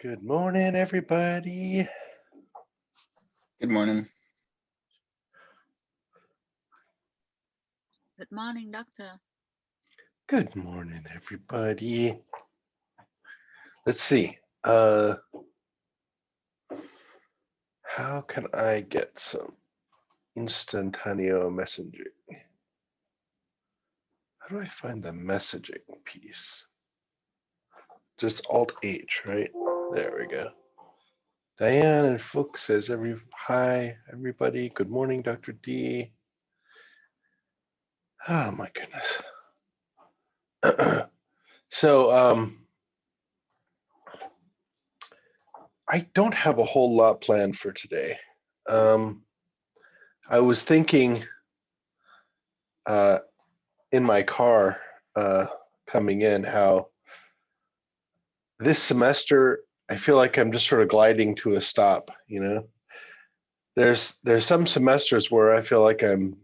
Good morning, everybody. Good morning. Good morning, doctor. Good morning, everybody. Let's see. How can I get some instantaneous messaging? How do I find the messaging piece? Just Alt H, right? There we go. Diane and Fuchs says hi, everybody. Good morning, Dr. D. Oh my goodness. So I don't have a whole lot planned for today. I was thinking in my car coming in how this semester I feel like I'm just sort of gliding to a stop. There's some semesters where I feel like I'm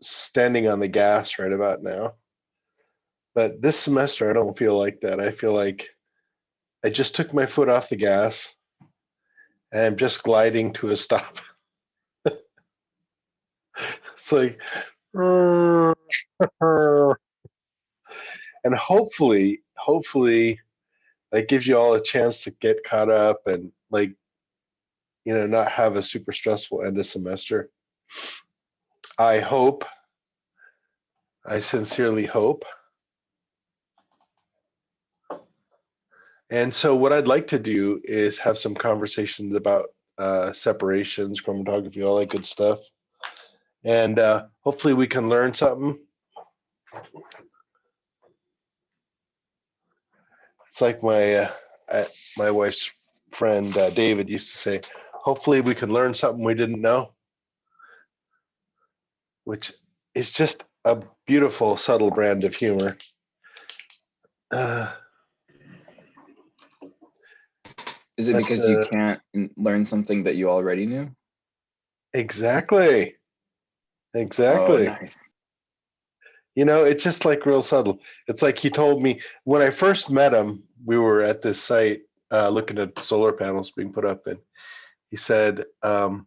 standing on the gas right about now, but this semester I don't feel like that. I feel like I just took my foot off the gas and I'm just gliding to a stop. It's like and hopefully that gives you all a chance to get caught up and not have a super stressful end of semester. I sincerely hope. And so what I'd like to do is have some conversations about separations, chromatography, all that good stuff. And hopefully we can learn something. It's like my wife's friend David used to say, hopefully we can learn something we didn't know, which is just a beautiful, subtle brand of humor. Is it because you can't learn something that you already knew? Exactly. Oh, nice. It's just like real subtle. It's like he told me when I first met him, we were at this site looking at solar panels being put up, and he said, I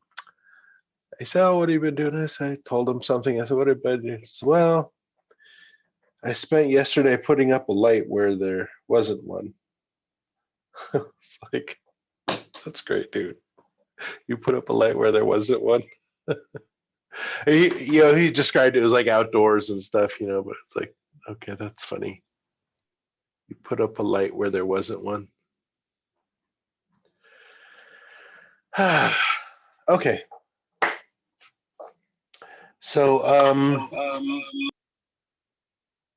said, oh, what have you been doing? I told him something. I said, what have you been doing? He said, well, I spent yesterday putting up a light where there wasn't one. It's like, that's great, dude. You put up a light where there wasn't one. He described it as like outdoors and stuff, but it's like, okay, that's funny. You put up a light where there wasn't one. Okay. So,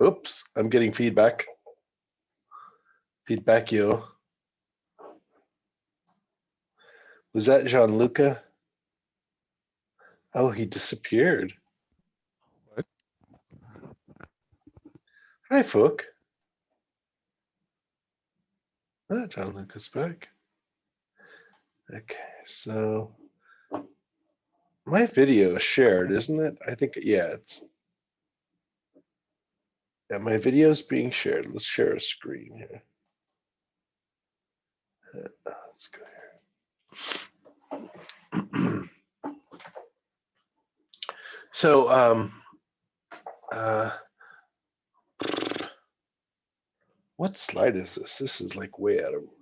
oops, I'm getting feedback. Feedback, yo. Was that Gianluca? Oh, he disappeared. What? Hi, Fook. Ah, Gianluca's back. Okay, so my video is shared, isn't it? I think, yeah, my video is being shared. Let's share a screen here. Let's go here. So, what slide is this? This is like way out of order.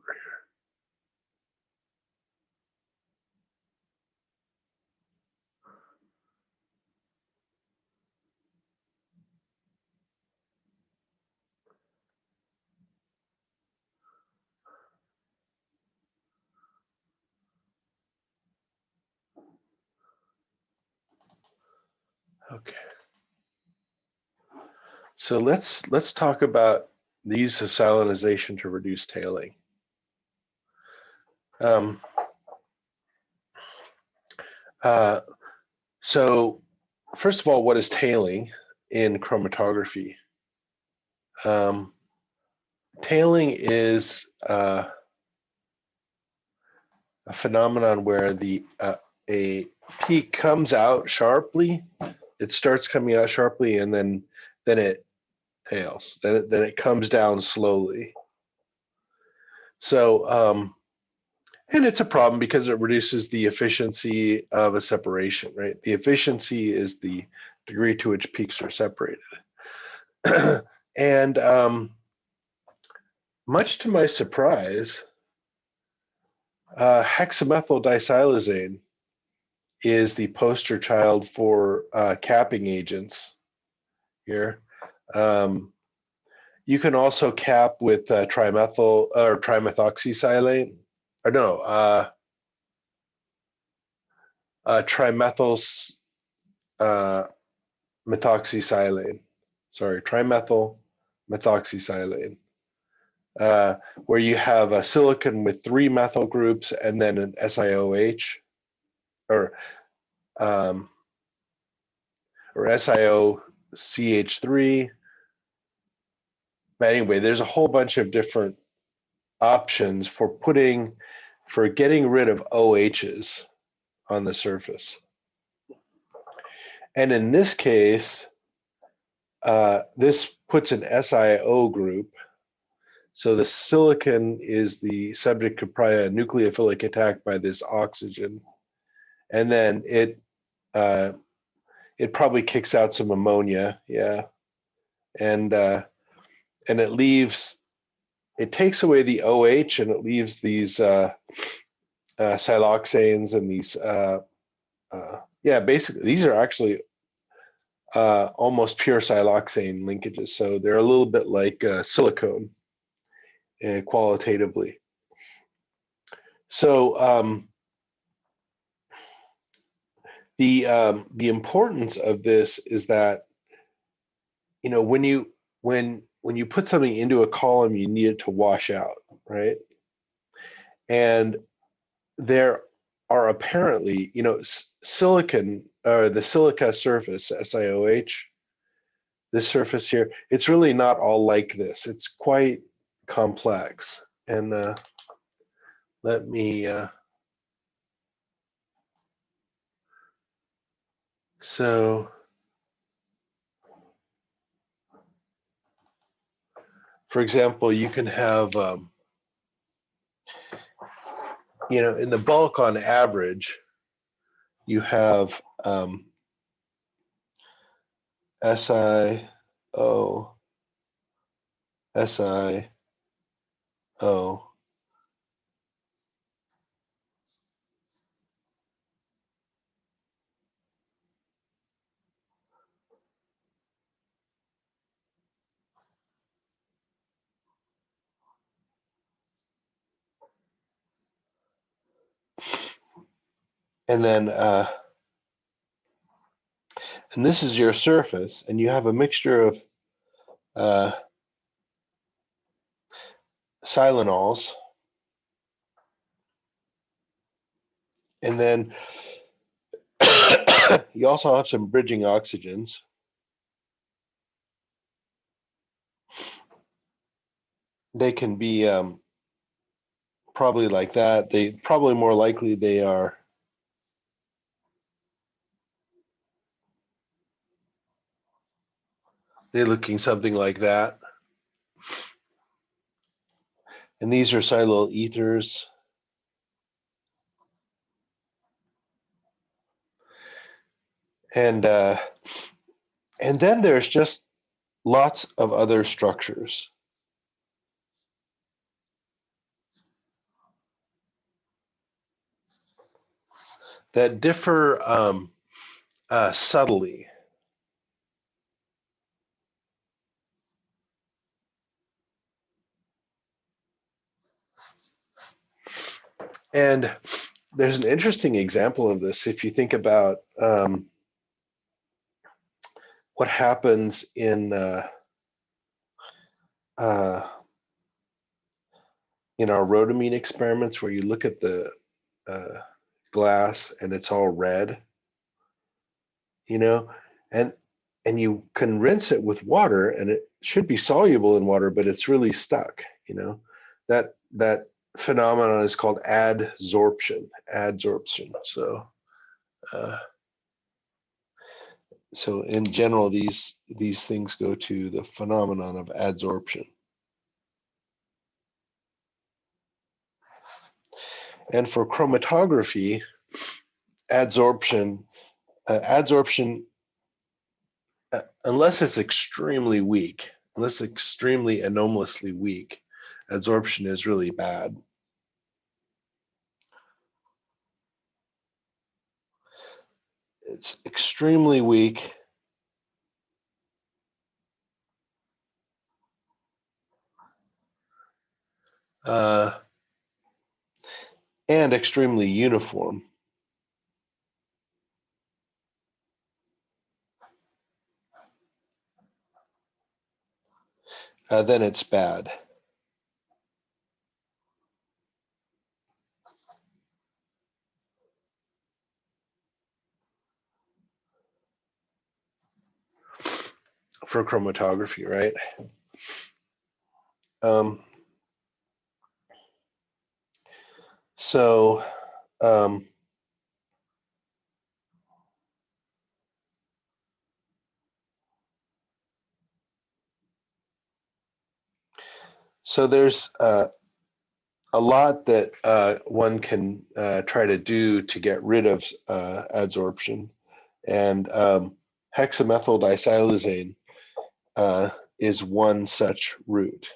Okay. So let's talk about the use of salinization to reduce tailing. So first of all, what is tailing in chromatography? Tailing is a phenomenon where a peak comes out sharply. It starts coming out sharply, and then it tails. Then it comes down slowly. So And it's a problem because it reduces the efficiency of a separation, right? The efficiency is the degree to which peaks are separated. And much to my surprise, hexamethyl disilazane is the poster child for capping agents here. You can also cap with trimethyl or trimethoxysilane, or no, trimethyl methoxysilane. Sorry, trimethyl methoxysilane, where you have a silicon with 3 methyl groups and then an SiOH, or um, or SiOCH3. But anyway, there's a whole bunch of different options for getting rid of OHs on the surface. And in this case, this puts an SiO group. So the silicon is the subject of probably a nucleophilic attack by this oxygen. And then it probably kicks out some ammonia, yeah. And it takes away the OH and it leaves these siloxanes and these, basically these are actually almost pure siloxane linkages. So they're a little bit like silicone qualitatively. So the importance of this is that, you know, when you put something into a column, you need it to wash out, right? And there are apparently, you know, silicon, or the silica surface, SiOH, this surface here, it's really not all like this. It's quite complex. And let me, so, for example, you can have, you know, in the bulk on average, you have SiO, SiO, and then and this is your surface, and you have a mixture of silanols, and then you also have some bridging oxygens. They can be probably like that. They probably more likely they're looking something like that. And these are silyl ethers. And then there's just lots of other structures that differ subtly. And there's an interesting example of this if you think about what happens in our rhodamine experiments, where you look at the glass and it's all red, you know, and you can rinse it with water and it should be soluble in water, but it's really stuck, you know. That phenomenon is called adsorption. So in general, these things go to the phenomenon of adsorption. And for chromatography, adsorption, unless it's extremely weak, unless extremely anomalously weak, adsorption is really bad. It's extremely weak. And extremely uniform. Then it's bad. For chromatography, right? So there's a lot that one can try to do to get rid of adsorption, and hexamethyl disilazane is one such route.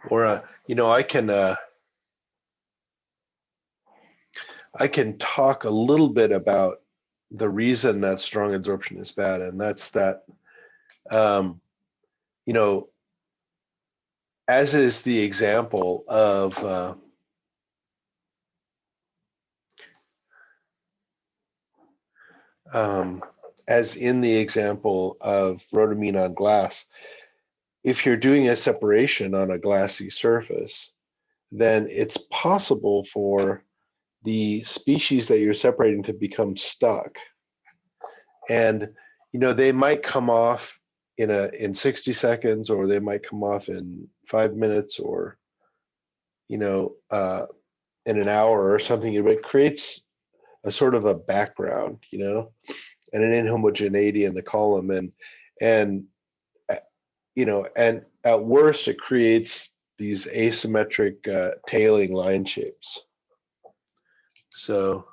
Or I can talk a little bit about the reason that strong adsorption is bad, and that's that as is the example of as in the example of rhodamine on glass, if you're doing a separation on a glassy surface, then it's possible for the species that you're separating to become stuck. And they might come off in 60 seconds, or they might come off in 5 minutes, or in an hour or something. It creates a sort of a background, and an inhomogeneity in the column, and and at worst it creates these asymmetric tailing line shapes. So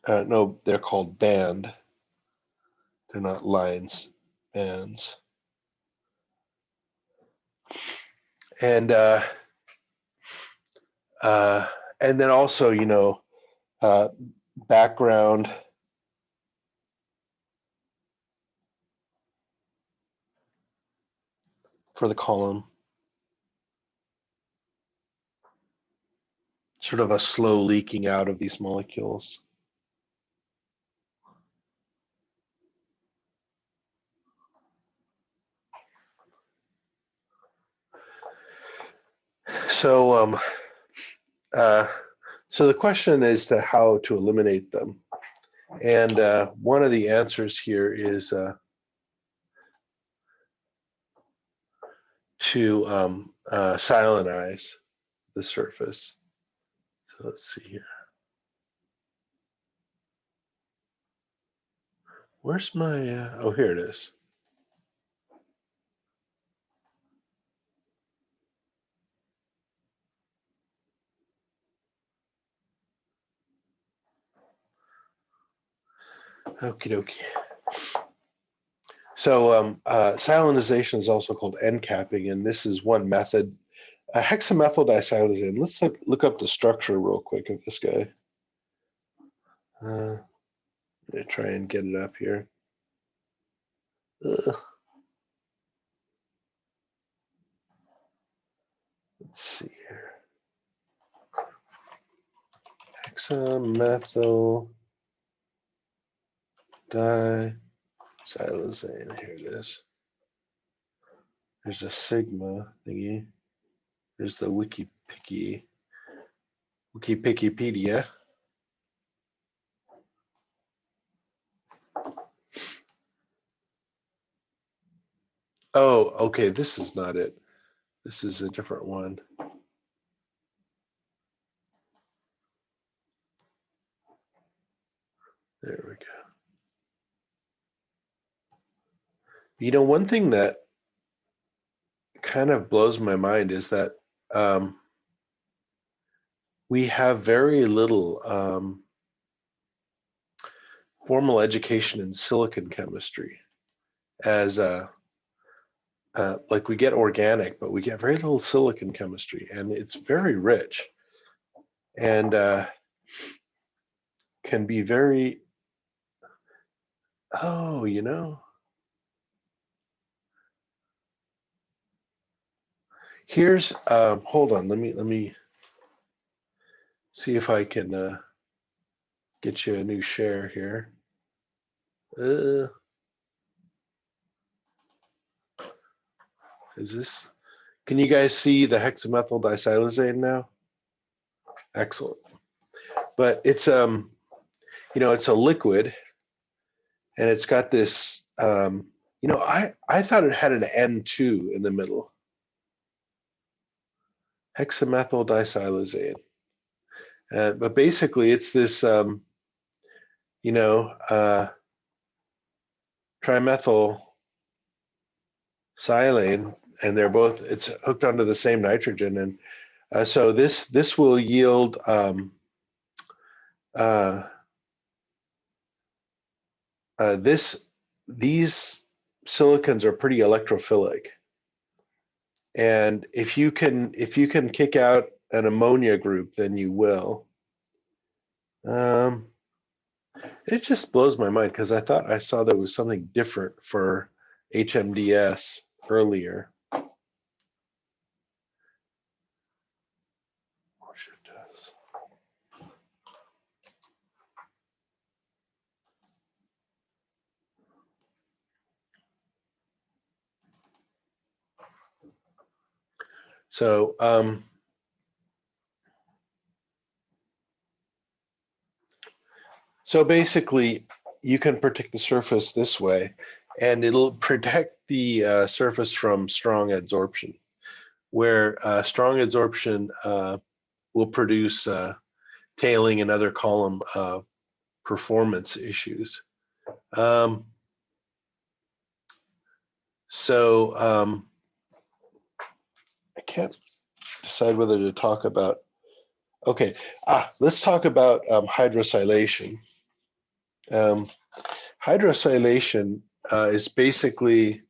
no, they're called band. They're not lines, bands. And and then also, background for the column, sort of a slow leaking out of these molecules. So so the question is to how to eliminate them. And one of the answers here is to silanize the surface. So let's see here. Where's my, oh, here it is. Okie dokie. So silanization is also called end capping, and this is one method. Hexamethyl disilazane. Let's look up the structure real quick of this guy. Let me try and get it up here. Let's see here. Hexamethyl disilazane. Here it is. There's a sigma thingy. There's the Wikipedia. Oh, okay, this is not it. This is a different one. There we go. You know, one thing that kind of blows my mind is that we have very little formal education in silicon chemistry. As like we get organic, but we get very little silicon chemistry, and it's very rich and can be very. Oh, you know, here's. Hold on. Let me see if I can get you a new share here. Uh, is this? Can you guys see the hexamethyl disilazane now? Excellent. But it's you know, it's a liquid, and it's got this. You know, I thought it had an N2 in the middle. Hexamethyl disilazane. But basically, it's this, you know, trimethyl silane, and they're both. It's hooked onto the same nitrogen, and so this will yield. Uh, this these silicons are pretty electrophilic, and if you can kick out an ammonia group, then you will. It just blows my mind because I thought I saw there was something different for HMDS earlier. So so basically, you can protect the surface this way, and it'll protect the surface from strong adsorption, where strong adsorption will produce tailing and other column performance issues. Um, so I can't decide whether to talk about. Okay, let's talk about hydrosilation. Hydrosilation is basically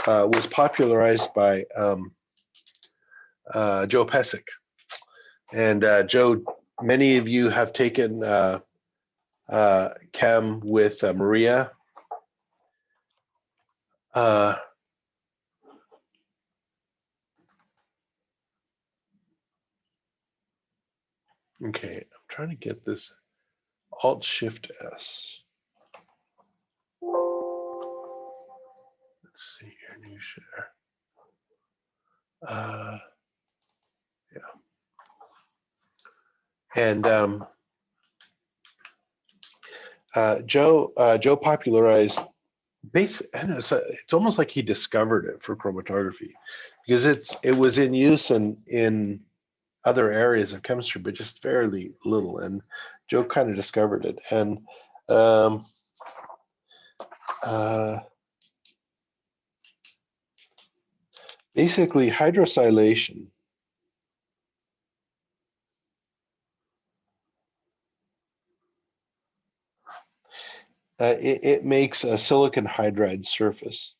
was popularized by Joe Pesek. And Joe, many of you have taken Chem with Maria. Okay, I'm trying to get this Alt Shift S. Let's see here, new share. Yeah. And Joe popularized and it's almost like he discovered it for chromatography because it was in use in other areas of chemistry, but just fairly little. And Joe kind of discovered it. And basically, hydrosilation it makes a silicon hydride surface.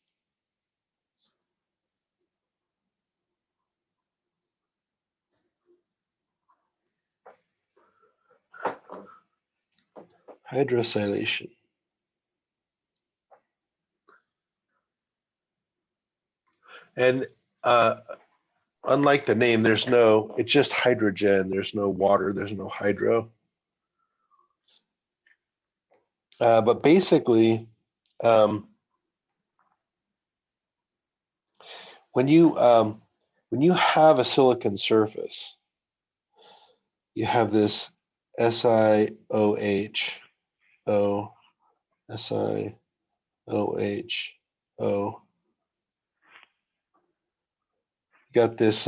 Hydrosilation. And unlike the name, it's just hydrogen. There's no water, there's no hydro. But basically, when you have a silicon surface, you have this SiOH, SiOH, got this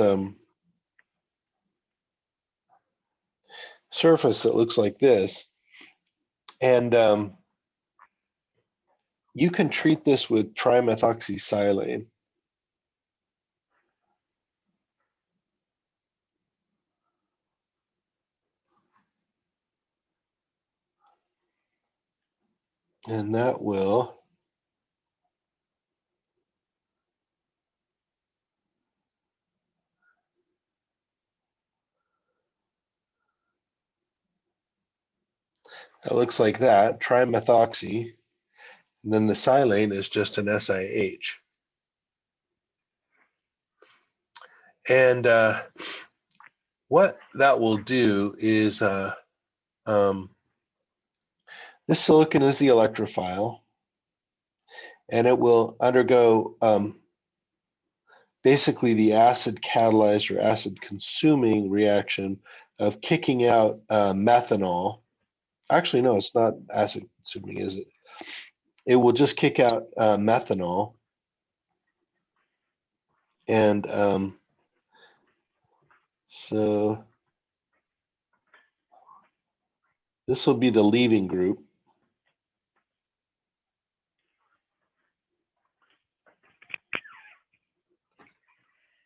surface that looks like this. And you can treat this with trimethoxysilane. And that looks like that, trimethoxy. And then the silane is just an SiH. And what that will do is this silicon is the electrophile, and it will undergo basically the acid catalyzed or acid consuming reaction of kicking out methanol. Actually, no, it's not acid consuming, is it? It will just kick out methanol. And so this will be the leaving group.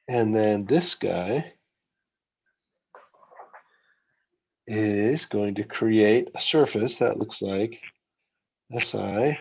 And then this guy is going to create a surface that looks like Si.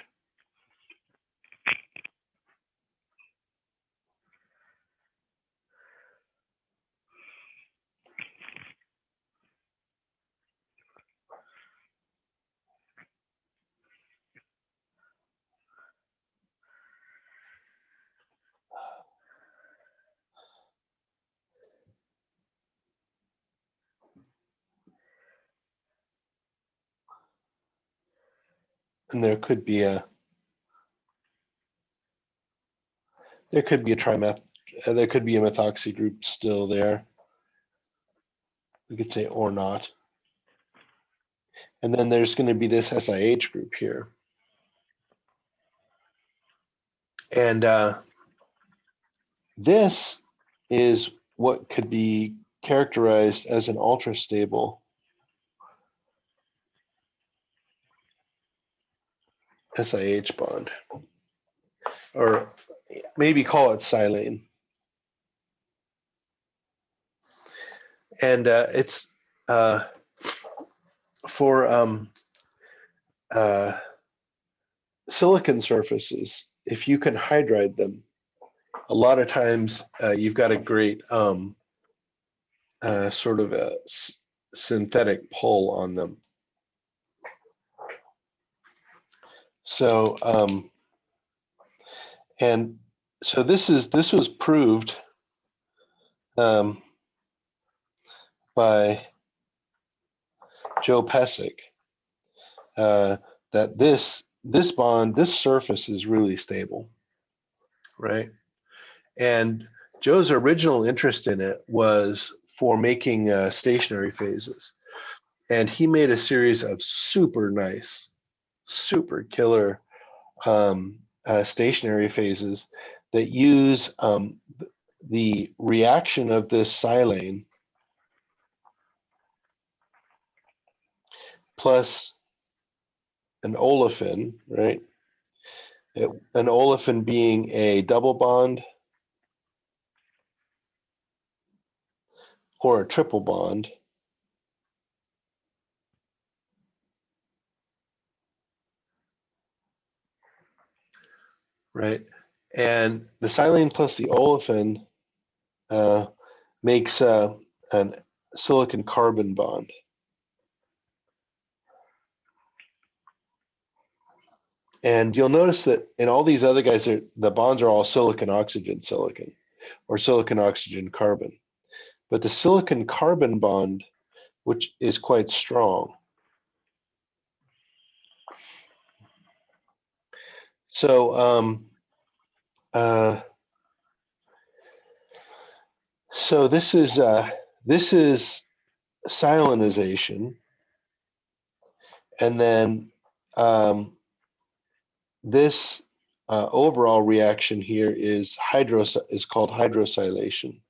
And there could be a trimeth, there could be a methoxy group still there. We could say or not. And then there's going to be this SiH group here. And this is what could be characterized as an ultrastable SiH bond, or maybe call it silane. And it's for silicon surfaces, if you can hydride them, a lot of times you've got a great sort of a synthetic pull on them. So and so this was proved by Joe Pesek that this bond, this surface is really stable, right? And Joe's original interest in it was for making stationary phases. And he made a series of super nice, super killer stationary phases that use the reaction of this silane plus an olefin, right? An olefin being a double bond or a triple bond. Right? And the silane plus the olefin makes an silicon carbon bond. And you'll notice that in all these other guys, the bonds are all silicon oxygen silicon or silicon oxygen carbon. But the silicon carbon bond, which is quite strong. So so this is silanization, and then this overall reaction here is called hydrosylation.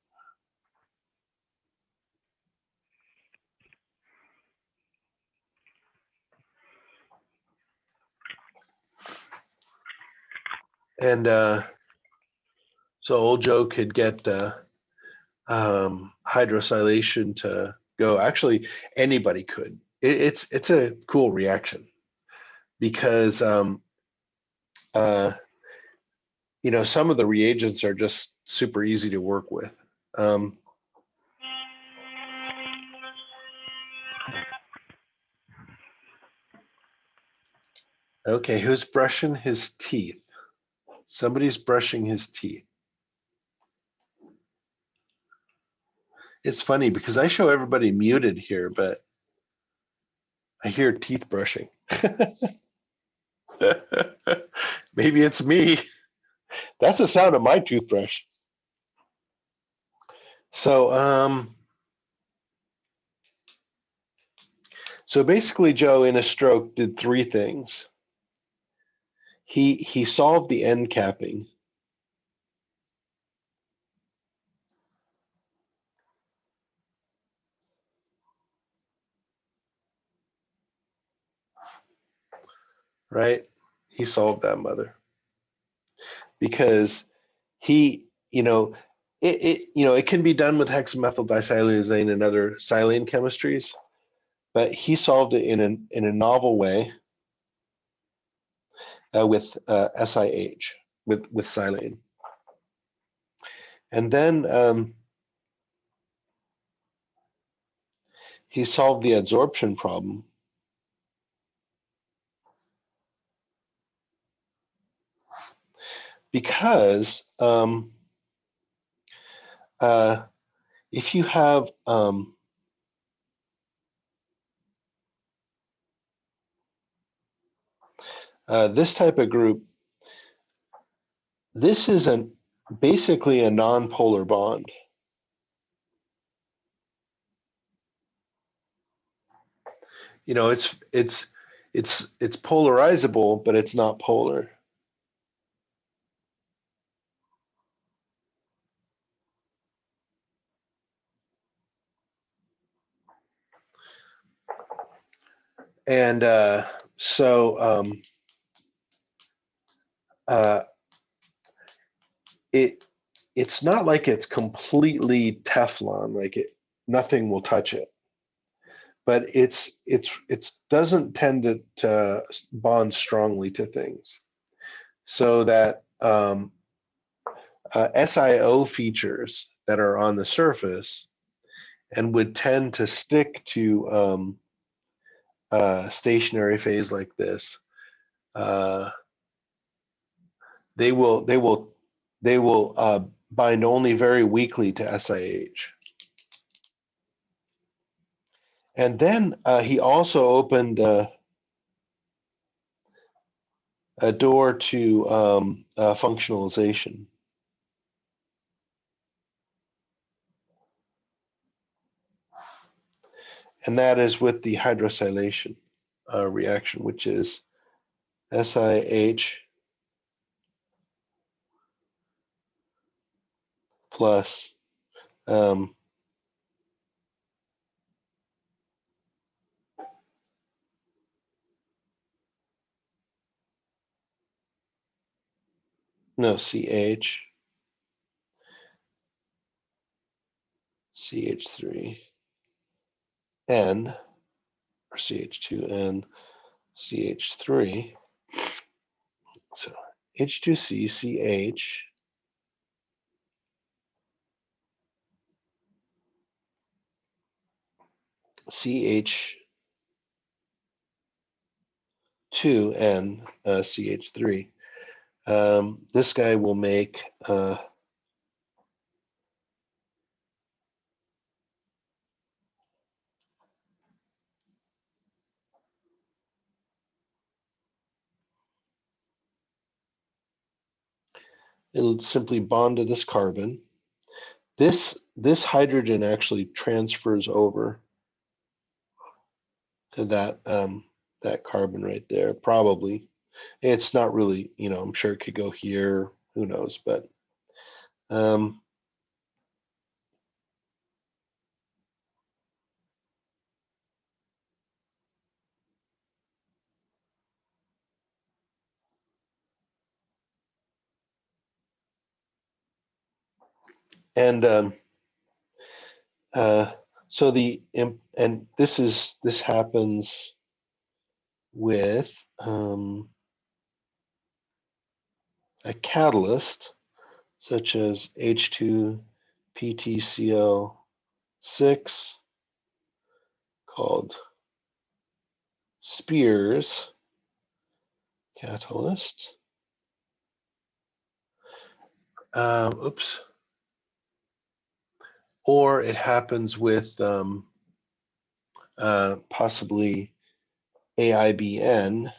And so old Joe could get hydrosilation to go. Actually, anybody could. It's a cool reaction because uh, some of the reagents are just super easy to work with. Um, okay, who's brushing his teeth? Somebody's brushing his teeth. It's funny because I show everybody muted here, but I hear teeth brushing. Maybe it's me. That's the sound of my toothbrush. So, so basically, Joe in a stroke did three things. He solved the end capping. Right? He solved that mother because he, it can be done with hexamethyl disialosane and other silane chemistries, but he solved it in a novel way with SiH with silane, and then he solved the adsorption problem because if you have this type of group, this is basically a non-polar bond. It's polarizable, but it's not polar. And so uh, it's not like it's completely Teflon, like nothing will touch it, but it doesn't tend to bond strongly to things, so that SiO features that are on the surface and would tend to stick to stationary phase like this. Uh, they will bind only very weakly to SiH. And then he also opened a door to functionalization. And that is with the hydrosilation reaction, which is SiH plus no, CH3N or CH2N CH3. So H2C CH CH2N CH3. This guy will make it'll simply bond to this carbon. This hydrogen actually transfers over to that carbon right there. Probably it's not really, I'm sure it could go here. Who knows? But um, And so and this happens with a catalyst such as H2PtCl6 called Spears catalyst. Oops. Or it happens with possibly AIBN,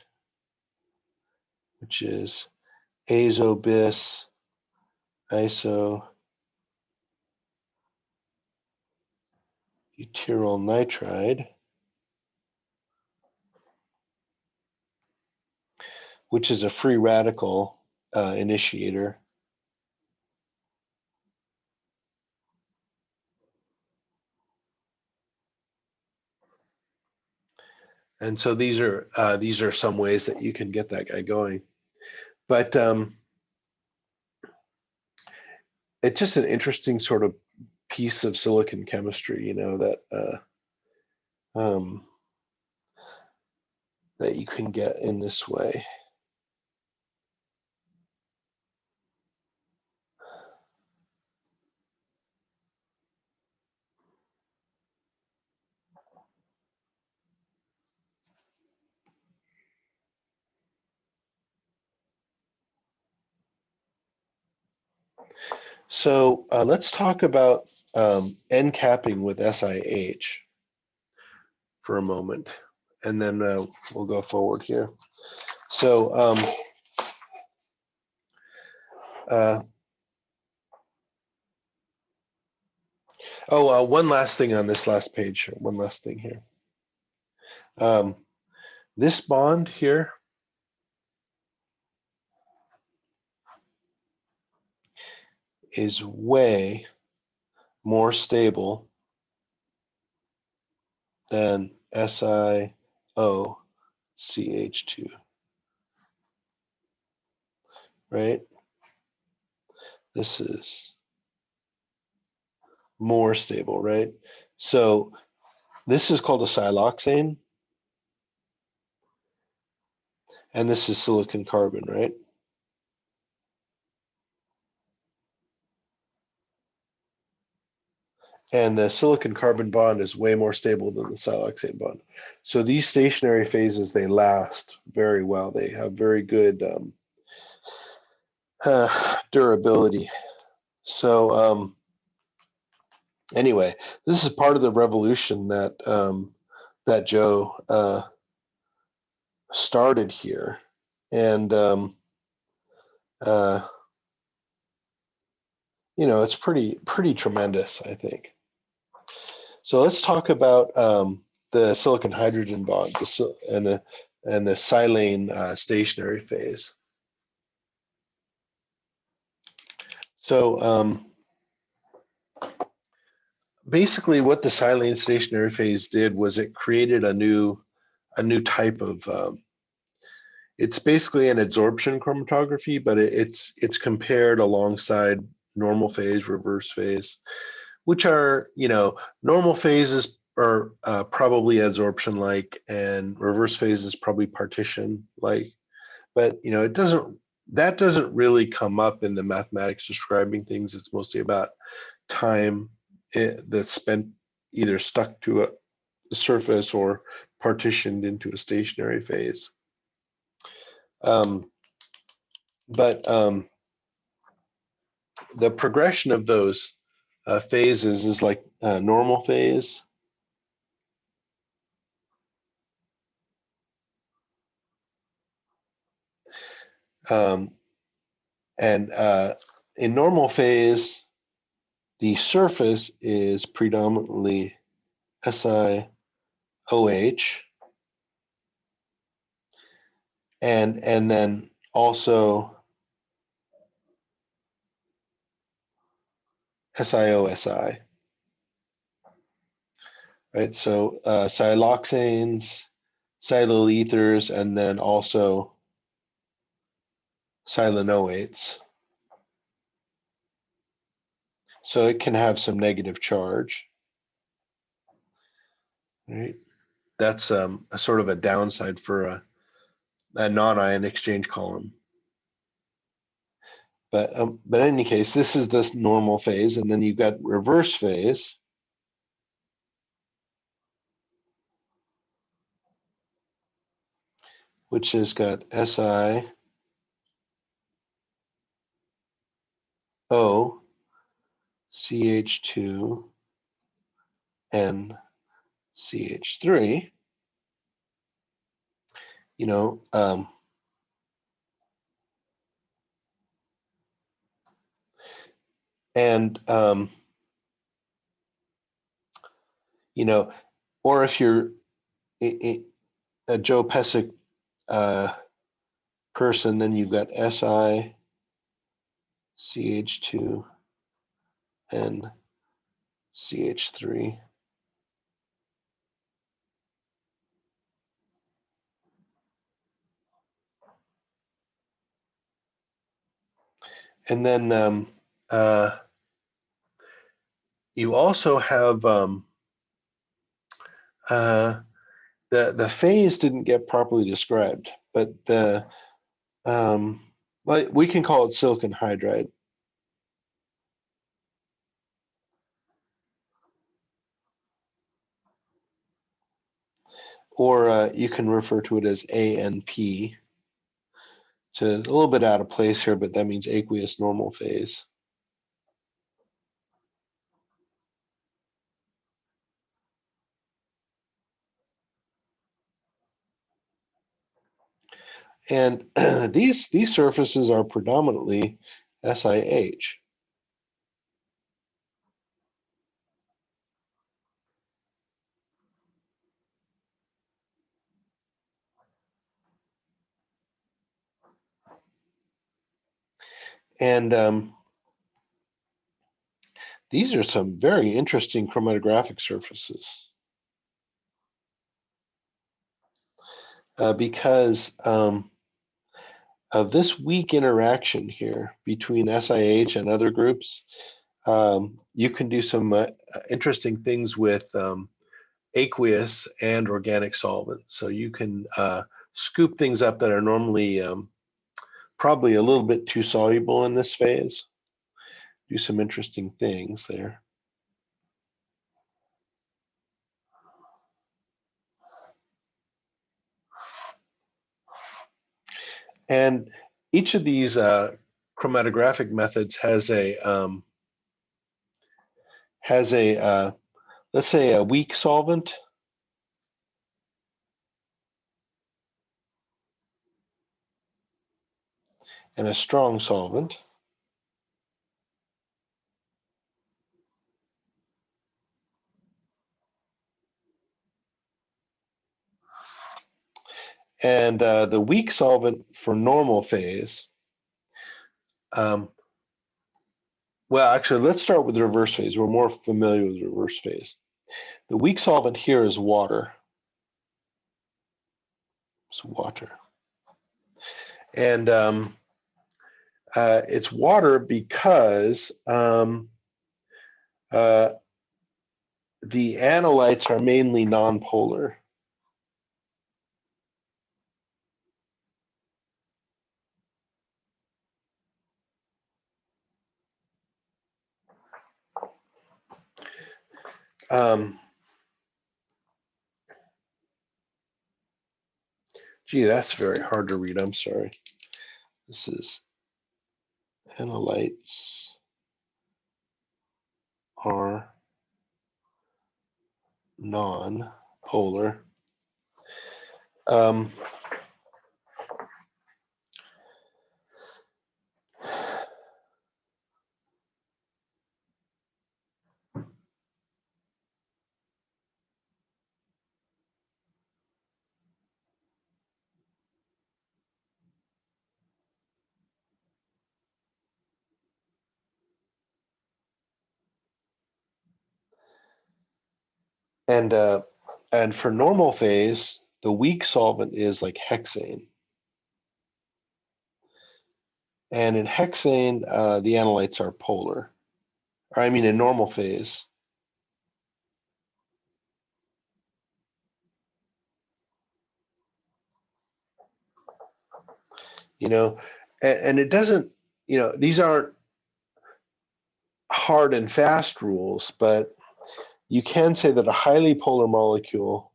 which is azobis isobutyryl nitride, which is a free radical initiator. And so these are some ways that you can get that guy going. But it's just an interesting sort of piece of silicon chemistry, you know, that you can get in this way. So let's talk about end capping with SiH for a moment, and then we'll go forward here. So one last thing on this last page. One last thing here. This bond here is way more stable than SiOCH2, right? This is more stable, right? So this is called a siloxane, and this is silicon carbon, right? And the silicon carbon bond is way more stable than the siloxane bond. So these stationary phases, they last very well. They have very good durability. So anyway, this is part of the revolution that that Joe started here, and you know, it's pretty tremendous, I think. So let's talk about the silicon hydrogen bond and the silane stationary phase. So basically, what the silane stationary phase did was it created a new type of it's basically an adsorption chromatography, but it's compared alongside normal phase, reverse phase, which are, you know, normal phases are probably adsorption like, and reverse phase is probably partition like. But you know, that doesn't really come up in the mathematics describing things. It's mostly about time that's spent either stuck to a surface or partitioned into a stationary phase. But the progression of those phases is like normal phase, and in normal phase, the surface is predominantly SiOH, and then also SiOSi, right? So siloxanes, silyl ethers, and then also silanoates. So it can have some negative charge, right? That's a sort of a downside for a non-ion exchange column. But in any case, this is this normal phase, and then you've got reverse phase. Which has got SiO, CH2, and CH3. You know, and you know, or if you're a Joe Pesek person, then you've got Si, CH2, and CH3. And then you also have the phase didn't get properly described, but but we can call it silicon hydride. Or you can refer to it as ANP. So it's a little bit out of place here, but that means aqueous normal phase. And these surfaces are predominantly SiH. And these are some very interesting chromatographic surfaces because of this weak interaction here between SiH and other groups. You can do some interesting things with aqueous and organic solvents. So you can scoop things up that are normally probably a little bit too soluble in this phase. Do some interesting things there. And each of these chromatographic methods has a let's say a weak solvent and a strong solvent. And the weak solvent for normal phase, well, actually, let's start with the reverse phase. We're more familiar with the reverse phase. The weak solvent here is water. It's water. And it's water because the analytes are mainly nonpolar. Gee, that's very hard to read. I'm sorry. This is analytes are non-polar. Um, and for normal phase, the weak solvent is like hexane. And in hexane, the analytes are polar. or I mean in normal phase. You know, and it doesn't, these aren't hard and fast rules, but you can say that a highly polar molecule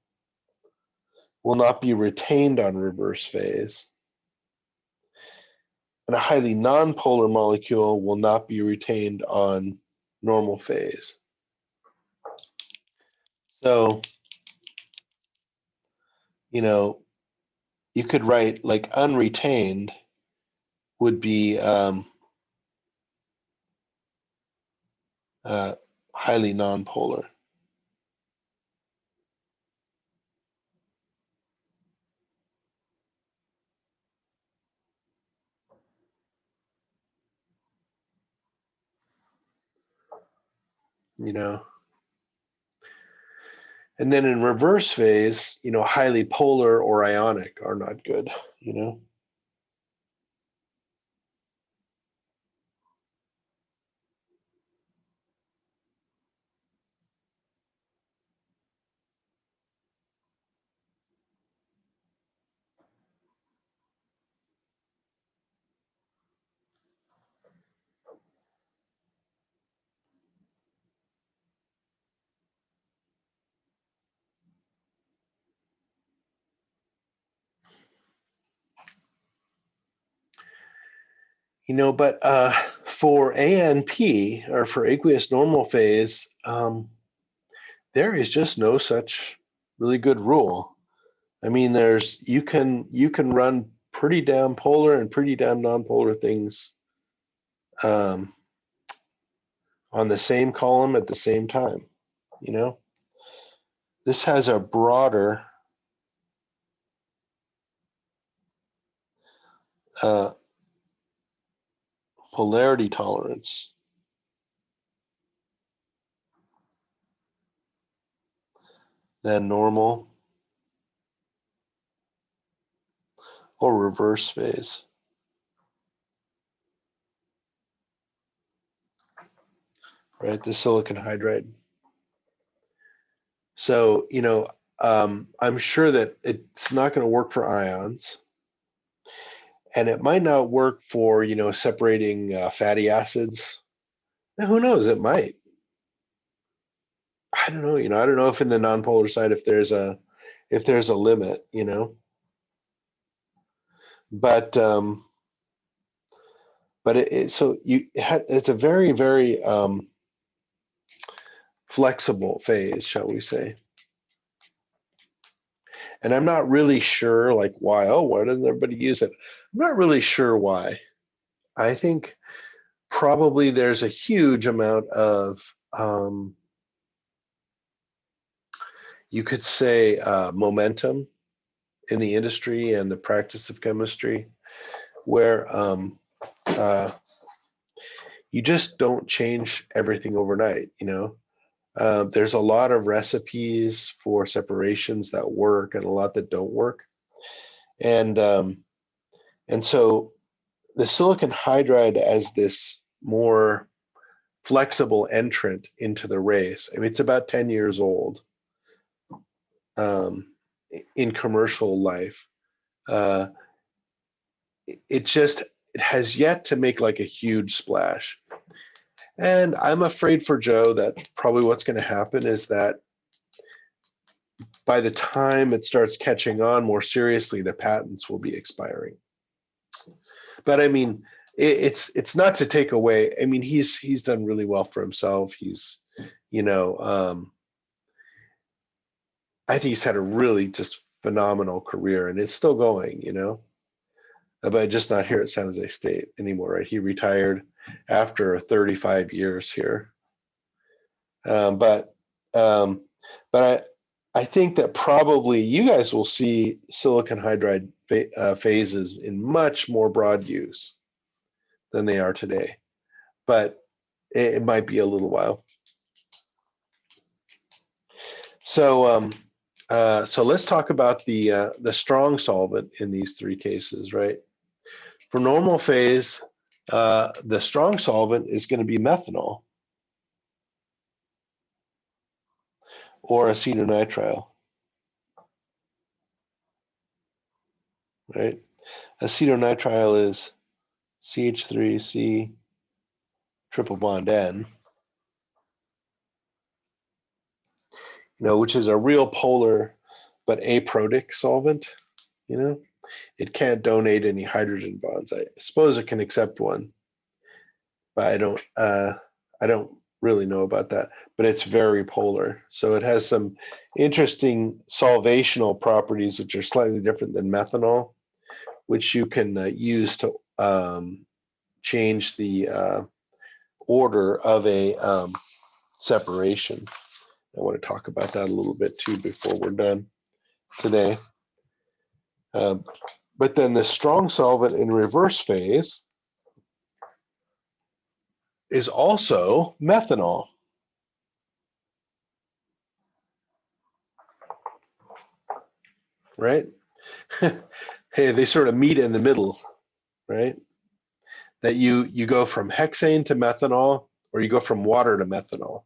will not be retained on reverse phase, and a highly nonpolar molecule will not be retained on normal phase. So, you could write like unretained would be highly nonpolar. And then in reverse phase, highly polar or ionic are not good, But for ANP, or for aqueous normal phase, there is just no such really good rule. I mean, you can run pretty damn polar and pretty damn nonpolar things on the same column at the same time. This has a broader polarity tolerance than normal or reverse phase. Right, the silicon hydride. So, I'm sure that it's not going to work for ions, and it might not work for, separating fatty acids. And who knows? It might. I don't know. I don't know if in the nonpolar side if there's a limit. But it's a very, very flexible phase, shall we say? And I'm not really sure, like, why. Oh, why doesn't everybody use it? I'm not really sure why. I think probably there's a huge amount of, you could say, momentum in the industry and the practice of chemistry, where you just don't change everything overnight. There's a lot of recipes for separations that work and a lot that don't work, and so the silicon hydride as this more flexible entrant into the race. I mean, it's about 10 years old in commercial life. It has yet to make like a huge splash. And I'm afraid for Joe that probably what's going to happen is that by the time it starts catching on more seriously, the patents will be expiring. But I mean, it's not to take away. I mean, he's done really well for himself. He's, I think he's had a really just phenomenal career, and it's still going. But just not here at San Jose State anymore. Right? He retired after 35 years here. But I think that probably you guys will see silicon hydride phases in much more broad use than they are today. But it might be a little while. So let's talk about the strong solvent in these three cases, right? For normal phase, the strong solvent is going to be methanol. or acetonitrile, right? Acetonitrile is CH3C triple bond N, which is a real polar but aprotic solvent. It can't donate any hydrogen bonds. I suppose it can accept one, but I don't really know about that. But it's very polar, so it has some interesting solvational properties which are slightly different than methanol, which you can use to change the order of a separation. I want to talk about that a little bit too before we're done today. But then the strong solvent in reverse phase is also methanol. Right? Hey, they sort of meet in the middle, right? That you go from hexane to methanol, or you go from water to methanol,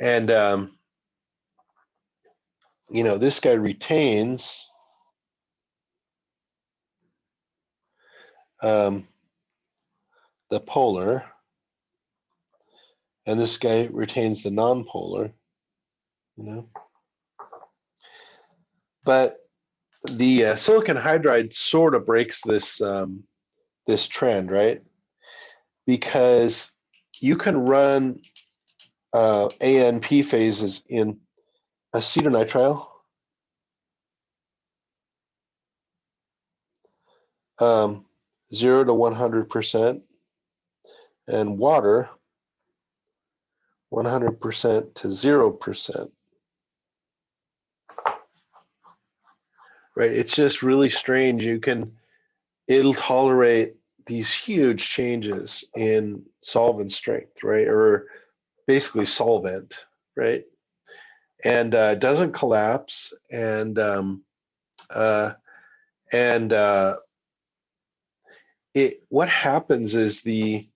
And this guy retains the polar, and this guy retains the nonpolar, But the silicon hydride sort of breaks this trend, right? Because you can run ANP phases in acetonitrile, 0 to 100%, and water, 100% to 0%. Right? It's just really strange. It'll tolerate these huge changes in solvent strength, right? Or basically solvent, right? And it doesn't collapse, and what happens is the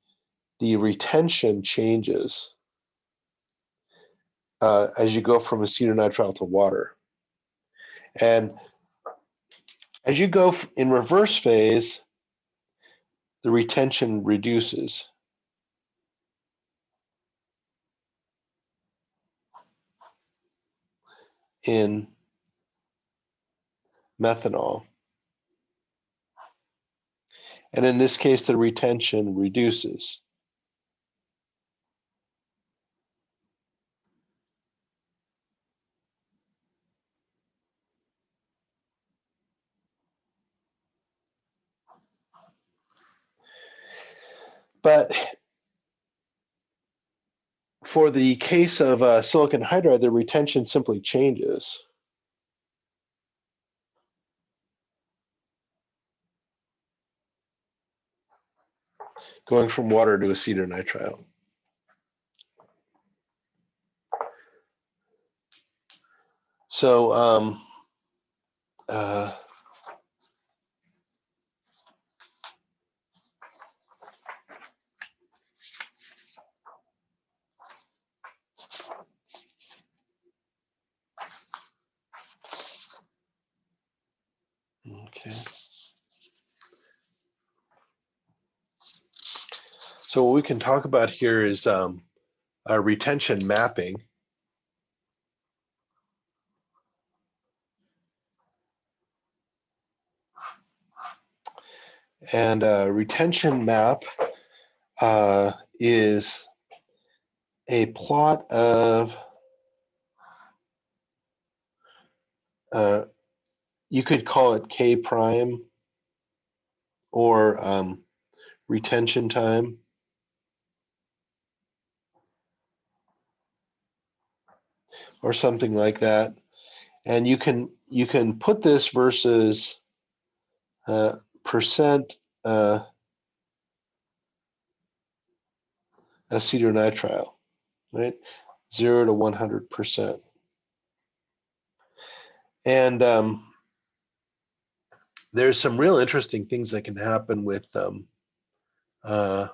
retention changes as you go from acetonitrile to water, and as you go in reverse phase, the retention reduces. In methanol. And in this case, the retention reduces. But for the case of silicon hydride, the retention simply changes. Going from water to acetonitrile. So okay. So what we can talk about here is retention mapping. And retention map is a plot of, you could call it K prime, or retention time. Or something like that. And you can put this versus percent acetonitrile, right? 0 to 100%. And there's some real interesting things that can happen with uh,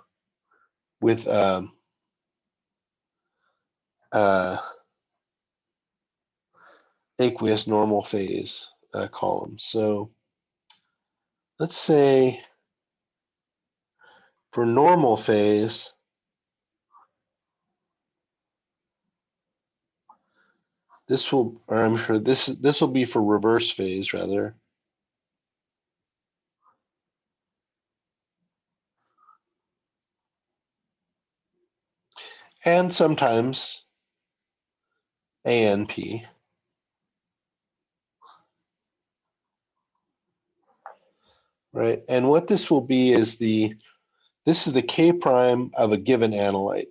aqueous normal phase column. So let's say for normal phase, this will, or I'm sure this will be for reverse phase rather. And sometimes ANP. Right, and what this will be is this is the K prime of a given analyte.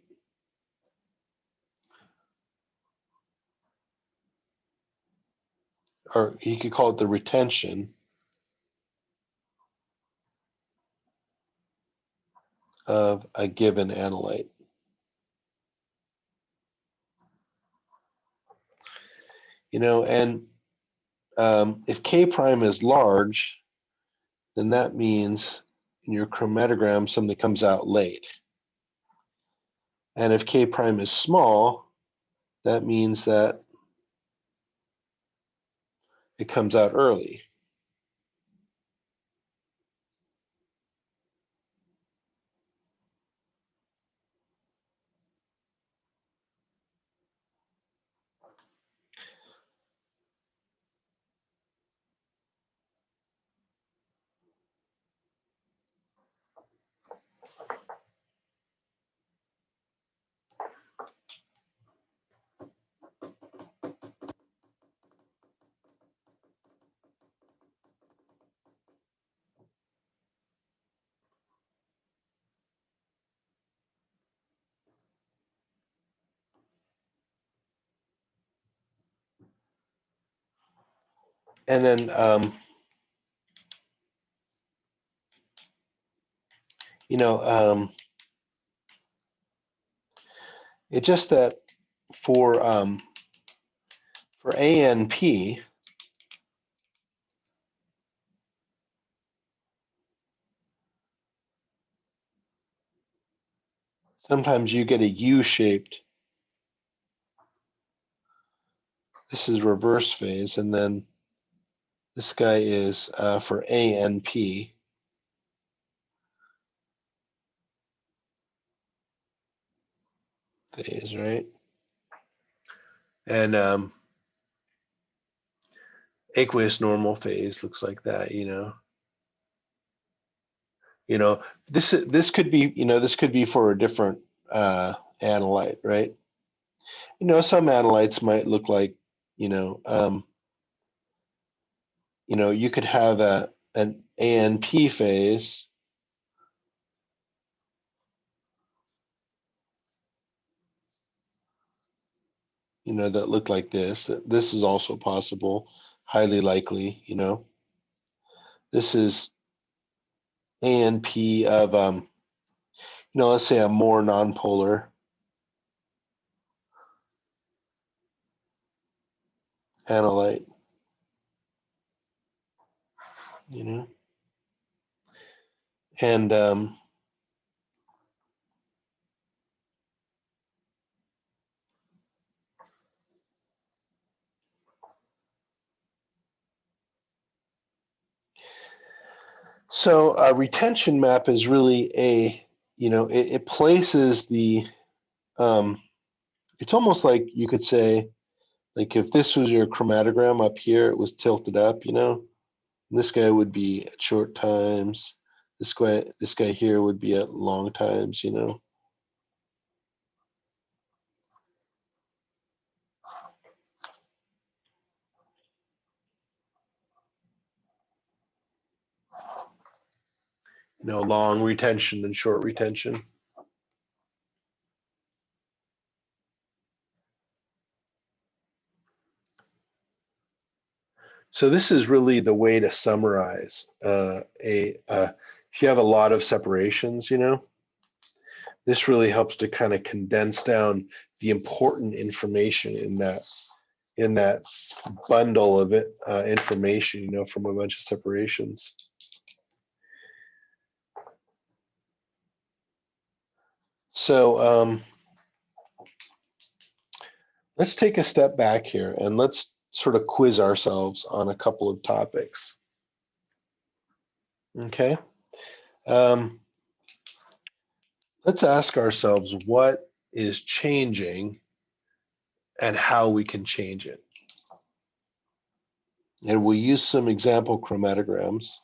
Or you could call it the retention of a given analyte. And if K prime is large, then that means in your chromatogram something comes out late. And if K prime is small, that means that it comes out early. And then it's just that for ANP, sometimes you get a U-shaped. This is reverse phase, and then this guy is for ANP. Phase, right? And aqueous normal phase looks like that, this could be, this could be for a different analyte, right? Some analytes might look like, you could have an ANP phase, that look like this. This is also possible, highly likely, This is ANP of, let's say a more nonpolar analyte, and so a retention map is really it places it's almost like you could say, like if this was your chromatogram up here, it was tilted up, this guy would be at short times. This guy here would be at long times, long retention and short retention. So this is really the way to summarize if you have a lot of separations, this really helps to kind of condense down the important information in that bundle of information, from a bunch of separations. So let's take a step back here and let's sort of quiz ourselves on a couple of topics. Okay. Let's ask ourselves what is changing and how we can change it. And we'll use some example chromatograms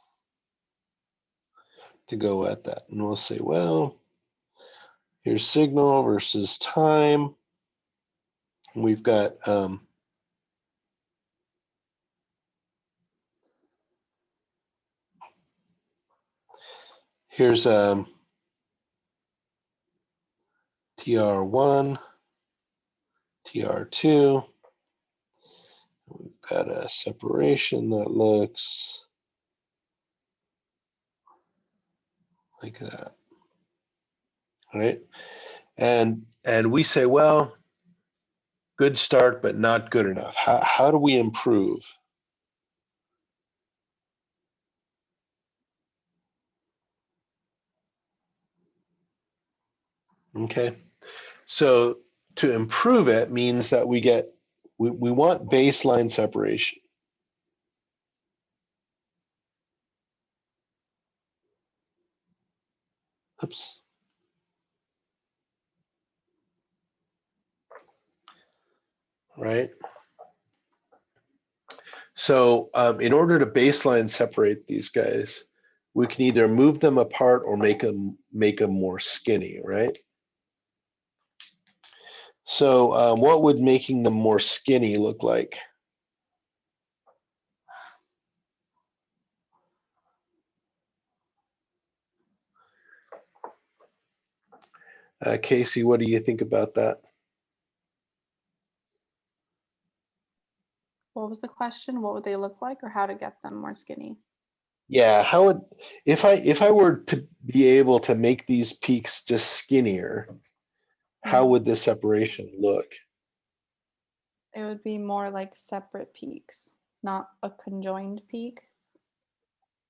to go at that. And we'll say, well, here's signal versus time. We've got here's TR1, TR2. We've got a separation that looks like that. All right. And we say, well, good start, but not good enough. How do we improve? Okay. So to improve it means that we want baseline separation. Oops. Right. So in order to baseline separate these guys, we can either move them apart or make them more skinny, right? So what would making them more skinny look like? Casey, what do you think about that? What was the question? What would they look like, or how to get them more skinny? Yeah, how would if I were to be able to make these peaks just skinnier, how would this separation look? It would be more like separate peaks, not a conjoined peak.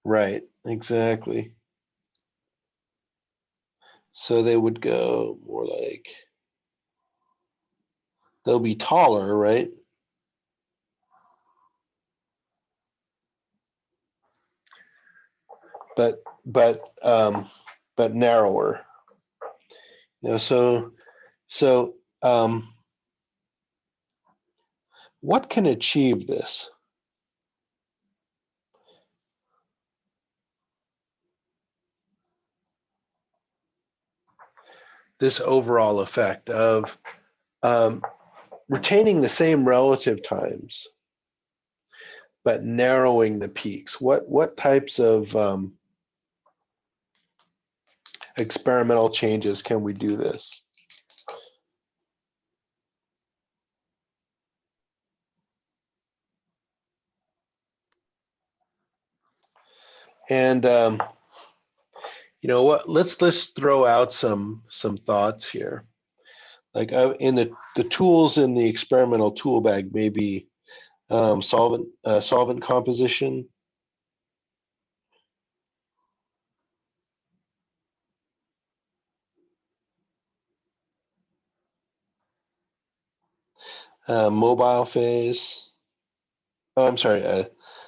Right, exactly. So they would go more like, they'll be taller, right? But narrower. You know, so what can achieve this? This overall effect of retaining the same relative times, but narrowing the peaks. What types of experimental changes can we do this? And you know what? Let's throw out some thoughts here. Like in the tools in the experimental tool bag, maybe solvent composition, mobile phase. Oh, I'm sorry,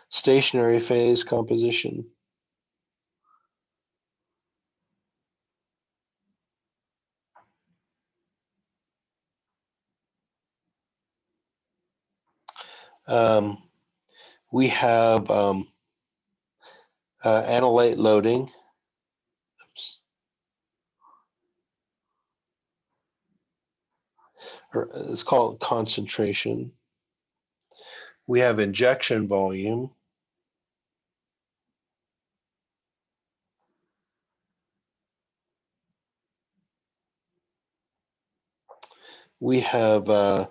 stationary phase composition. We have analyte loading. Oops. Or it's called concentration. We have injection volume. We have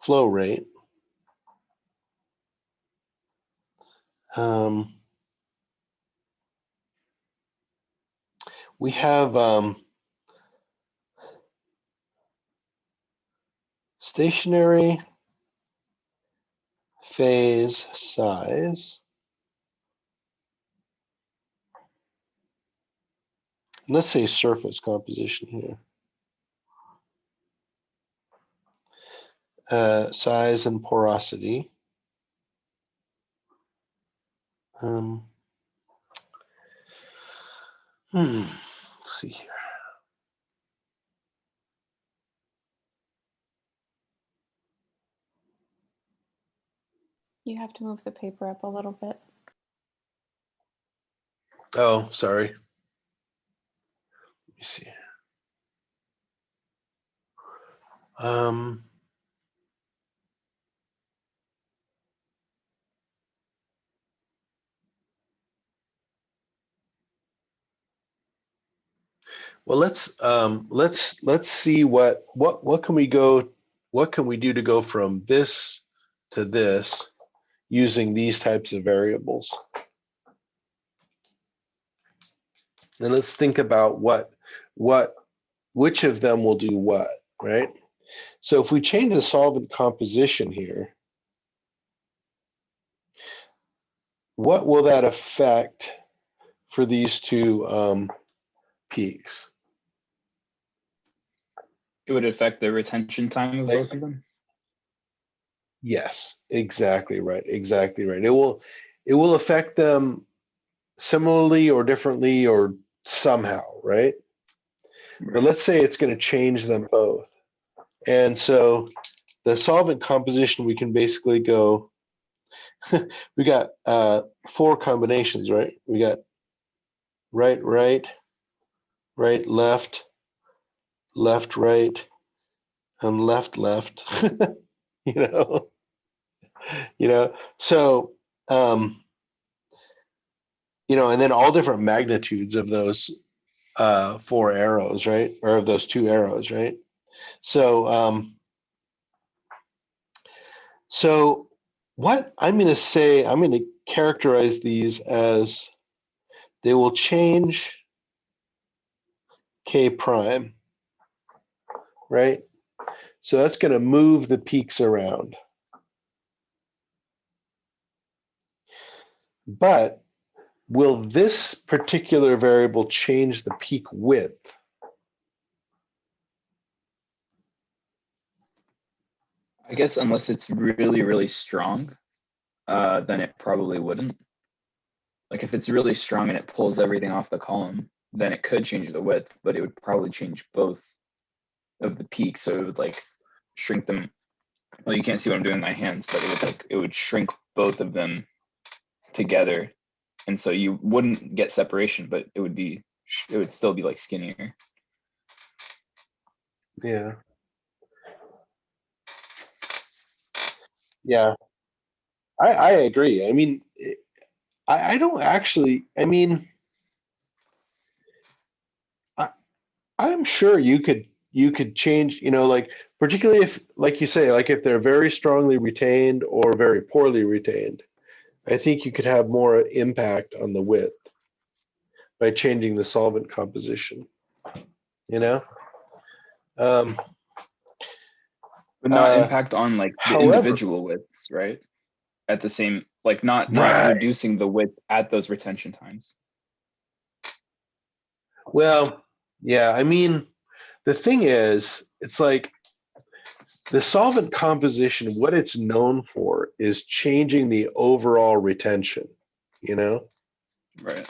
flow rate. We have stationary phase size. And let's say surface composition here. size and porosity. Let's see here. You have to move the paper up a little bit. Oh, sorry. Let me see. Well, let's see what can we do to go from this to this using these types of variables. And let's think about which of them will do what, right? So if we change the solvent composition here, what will that affect for these two peaks? It would affect the retention time of both of them. Yes, exactly right. Exactly right. It will affect them similarly or differently or somehow, right? But let's say it's going to change them both. And so the solvent composition, we can basically go, we got 4 combinations, right? We got right, right, right, left, left, right, and left, left. you know, So, and then all different magnitudes of those 4 arrows, right? Or of those 2 arrows, right? So, so what I'm going to say, I'm going to characterize these as they will change K prime, right? So that's going to move the peaks around. But will this particular variable change the peak width? I guess unless it's really, really strong, then it probably wouldn't. Like if it's really strong and it pulls everything off the column, then it could change the width, but it would probably change both of the peaks. So it would like shrink them. Well, you can't see what I'm doing with my hands, but it would shrink both of them together. And so you wouldn't get separation, but it would still be like skinnier. Yeah. Yeah. I agree. I mean, I don't actually, I mean, I'm sure you could change, like particularly if, like you say, like if they're very strongly retained or very poorly retained, I think you could have more impact on the width by changing the solvent composition, you know? Um, But not impact on like the however, individual widths, right? At the same, like not right. reducing the width at those retention times. Well, yeah, I mean, the thing is, it's like the solvent composition, what it's known for is changing the overall retention, you know? Right.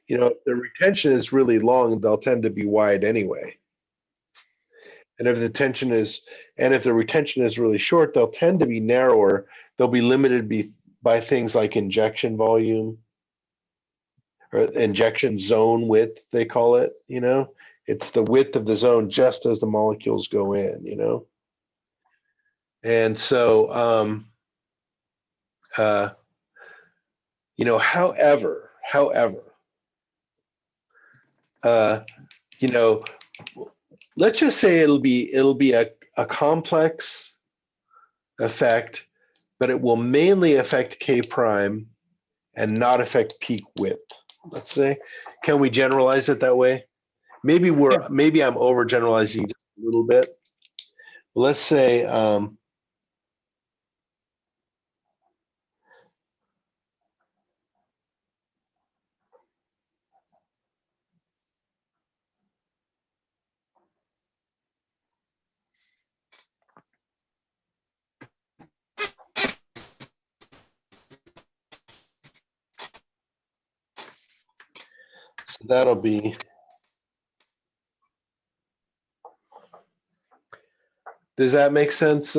If the retention is really long, they'll tend to be wide anyway. And if the retention is really short, they'll tend to be narrower. They'll be limited by things like injection volume or injection zone width, they call it, It's the width of the zone just as the molecules go in. And so, however, uh, you know, let's just say it'll be a complex effect, but it will mainly affect K prime and not affect peak width. Let's say, can we generalize it that way? Maybe I'm overgeneralizing just a little bit. Let's say, That'll be, does that make sense,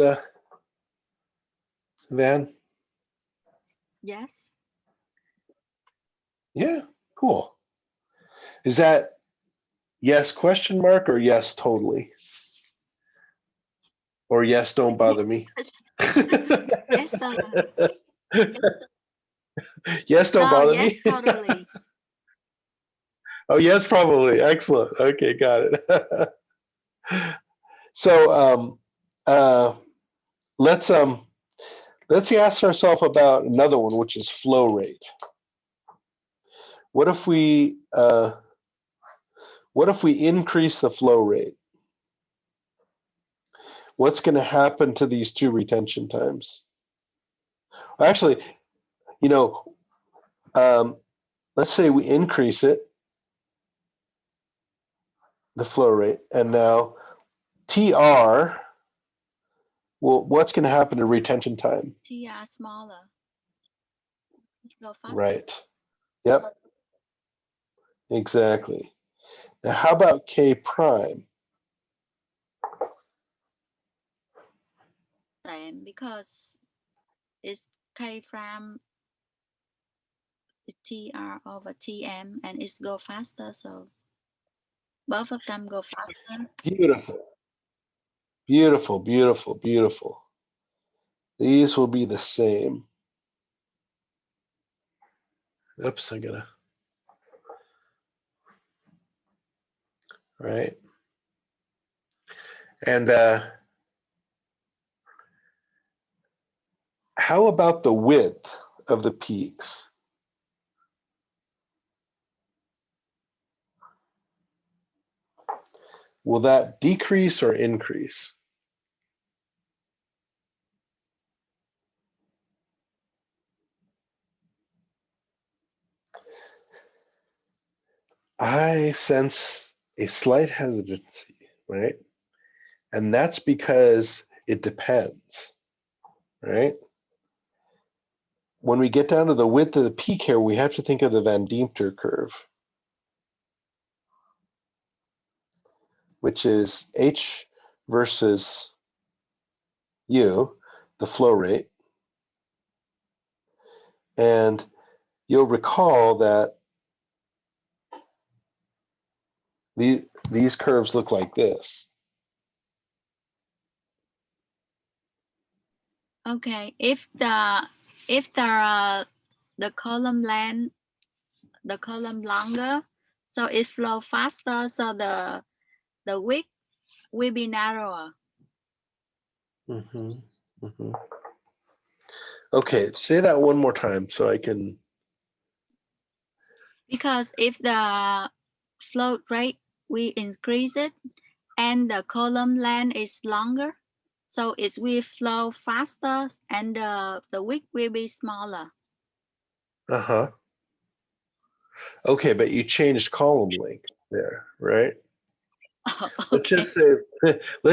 Van? Yes. Yeah, cool. Is that yes question mark or yes totally? Or yes, don't bother me? Yes, totally. Yes, don't Oh, bother yes, me? totally. Oh, yes, probably. Excellent. Okay, got it. So let's ask ourselves about another one, which is flow rate. What if we increase the flow rate? What's going to happen to these two retention times? Actually, you know, let's say we increase it, the flow rate, and now TR, well, what's going to happen to retention time? TR smaller. Let's go faster. Right. Yep. Exactly. Now, how about K prime? Same, because it's K prime TR over TM and it's go faster, so both of them go faster. Beautiful. Beautiful, beautiful, beautiful. These will be the same. Oops, I gotta. Right. And how about the width of the peaks? Will that decrease or increase? I sense a slight hesitancy, right? And that's because it depends, right? When we get down to the width of the peak here, we have to think of the Van Deemter curve, which is H versus U, the flow rate. And you'll recall that these curves look like this. Okay, if the column length, the column longer, so it flow faster, so the width will be narrower. Mm-hmm. Mm-hmm. Okay, say that one more time so I can. Because if the flow rate we increase it and the column length is longer, so it will flow faster and the width will be smaller. Uh-huh. Okay, but you changed column length there, right? Oh, Let's okay.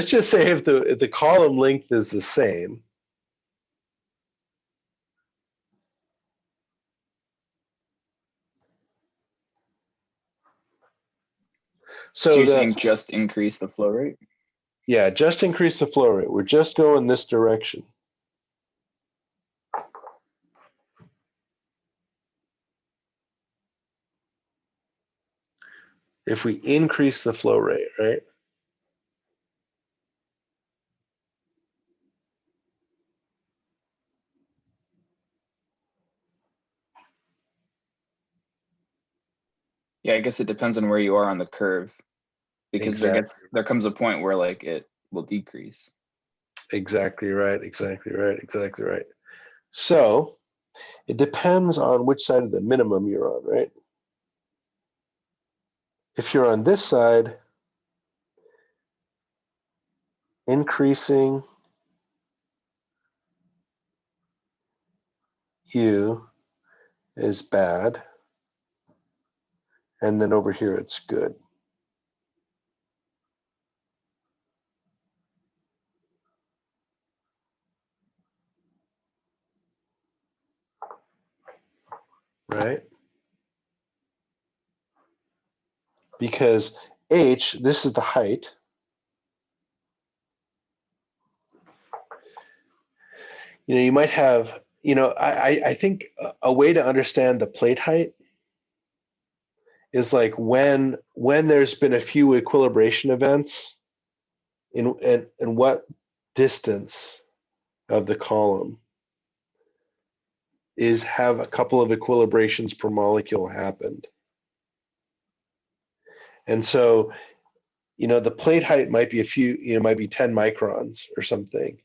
just say if the column length is the same. So So you're saying just increase the flow rate? yeah, just increase the flow rate. We're just going this direction. If we increase the flow rate, right? Yeah, I guess it depends on where you are on the curve, because Exactly. there comes a point where like it will decrease. Exactly right. Exactly right. Exactly right. So it depends on which side of the minimum you're on, right? If you're on this side, increasing U is bad, and then over here it's good. Right? because h, this is the height. You might have, I think a way to understand the plate height is like when there's been a few equilibration events in what distance of the column have a couple of equilibrations per molecule happened. And so, the plate height might be might be 10 microns or something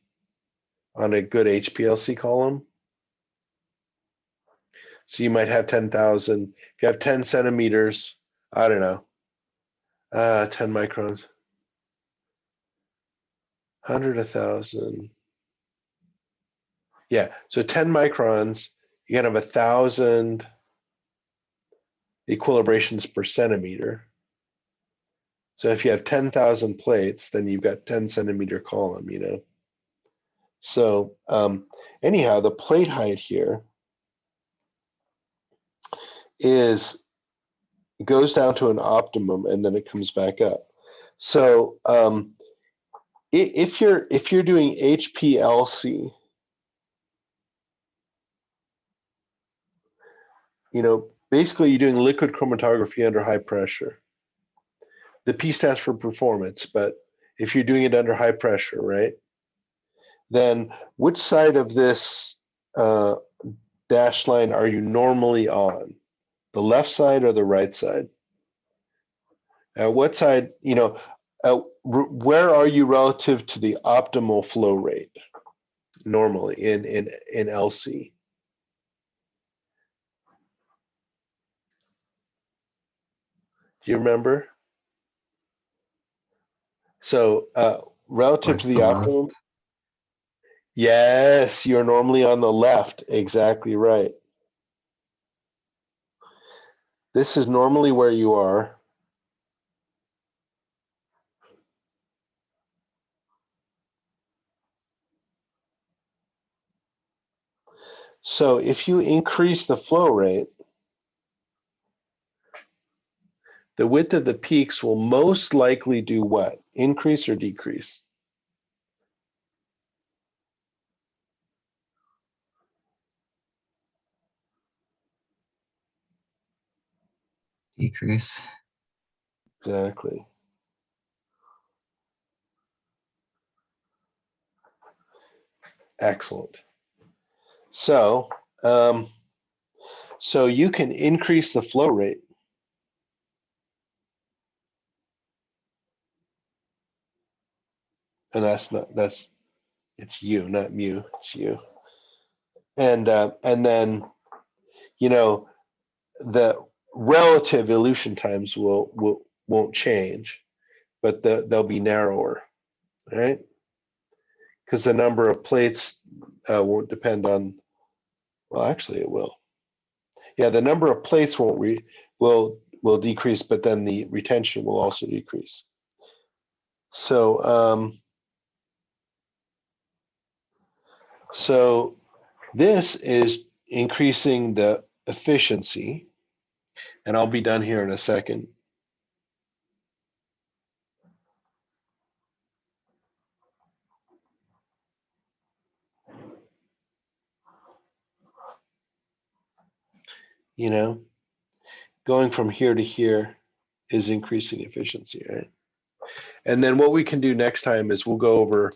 on a good HPLC column. So you might have 10,000. If you have 10 centimeters, I don't know, 10 microns, 100, 1,000. Yeah, so 10 microns, you can have 1,000 equilibrations per centimeter. So if you have 10,000 plates, then you've got 10 centimeter column, So anyhow, the plate height here goes down to an optimum and then it comes back up. So if you're doing HPLC, basically you're doing liquid chromatography under high pressure. The P stands for performance, but if you're doing it under high pressure, right? Then which side of this dashed line are you normally on? The left side or the right side? What side, where are you relative to the optimal flow rate normally in LC? Do you remember? So relative to Towards the the optimum, left. yes, you're normally on the left. Exactly right. This is normally where you are. So if you increase the flow rate, the width of the peaks will most likely do what? Increase or decrease? Decrease. Exactly. Excellent. So, so you can increase the flow rate. And it's you, not mu, it's you. And then, the relative elution times won't change, but they'll be narrower, right? Because the number of plates won't depend on, well, actually it will. Yeah, the number of plates will decrease, but then the retention will also decrease. So so this is increasing the efficiency, and I'll be done here in a second. Going from here to here is increasing efficiency, right? And then what we can do next time is we'll go over